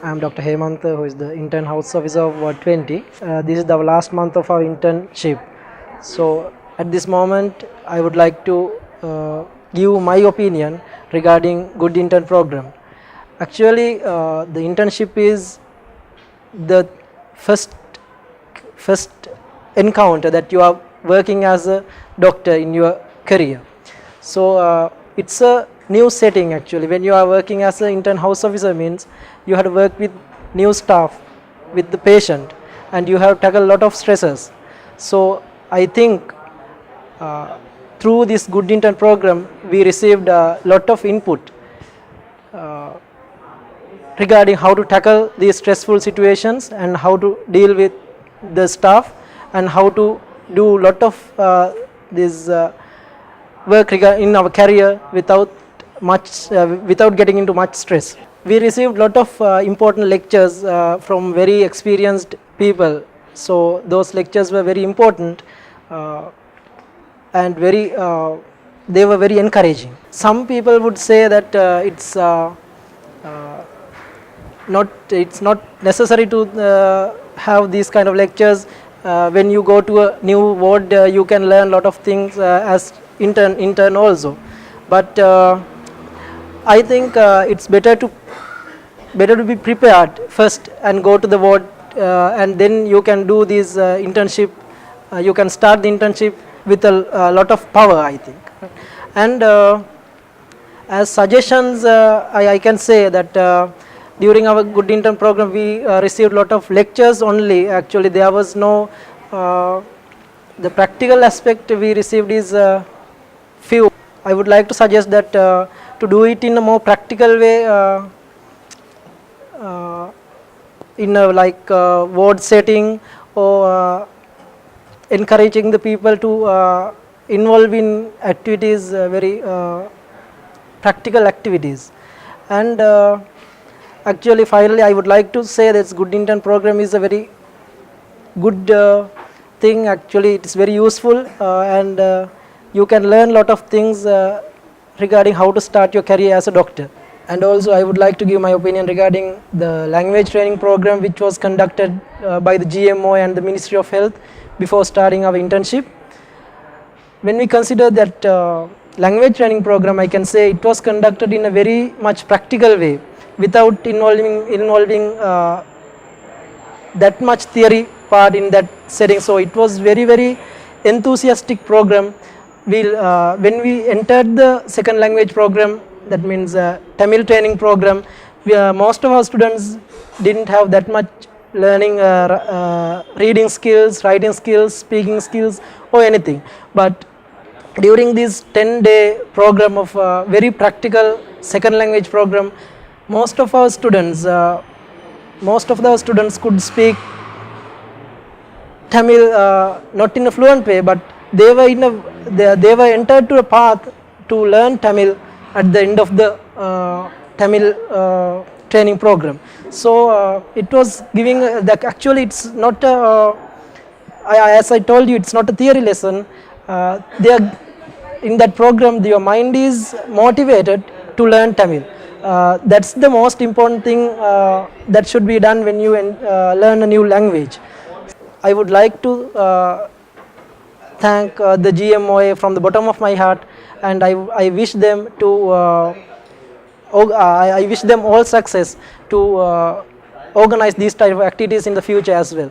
I am Dr. Hemant, who is the intern house officer of Ward 20. This is the last month of our internship. So, at this moment, I would like to give my opinion regarding Good Intern program. Actually, the internship is the first encounter that you are working as a doctor in your career. So it's a new setting actually. When you are working as an intern house officer means you have to work with new staff, with the patient, and you have to tackle a lot of stresses. So I think through this Good Intern program we received a lot of input regarding how to tackle these stressful situations and how to deal with the staff and how to do lot of this work in our career without getting into much stress. We received lot of important lectures from very experienced people. So those lectures were very important and they were very encouraging. Some people would say that it's not necessary to have these kind of lectures. When you go to a new ward, you can learn a lot of things as intern also. But I think it's better to be prepared first and go to the ward, and then you can do this internship. You can start the internship with a lot of power, I think. And as suggestions, I can say that during our Good Intern program we received a lot of lectures only. Actually there was no the practical aspect we received is few. I would like to suggest that to do it in a more practical way, in a ward setting, or encouraging the people to involve in activities, very practical activities. And actually finally I would like to say that Good Intern program is a very good thing. Actually it is very useful and you can learn a lot of things regarding how to start your career as a doctor. And also I would like to give my opinion regarding the language training program which was conducted by the GMO and the Ministry of Health before starting our internship. When we consider that language training program, I can say it was conducted in a very much practical way without involving that much theory part in that setting. So it was very enthusiastic program. When we entered the second language program, that means Tamil training program, most of our students didn't have that much learning reading skills, writing skills, speaking skills or anything. But during this 10-day program of very practical second language program, most of our students could speak Tamil not in a fluent way, but they were entered to a path to learn Tamil at the end of the Tamil training program. So it was giving actually it's not as I told you, it's not a theory lesson. In that program your mind is motivated to learn Tamil. That's the most important thing that should be done when you learn a new language. I would like to thank the GMOA from the bottom of my heart, and I wish them I wish them all success to organize these type of activities in the future as well.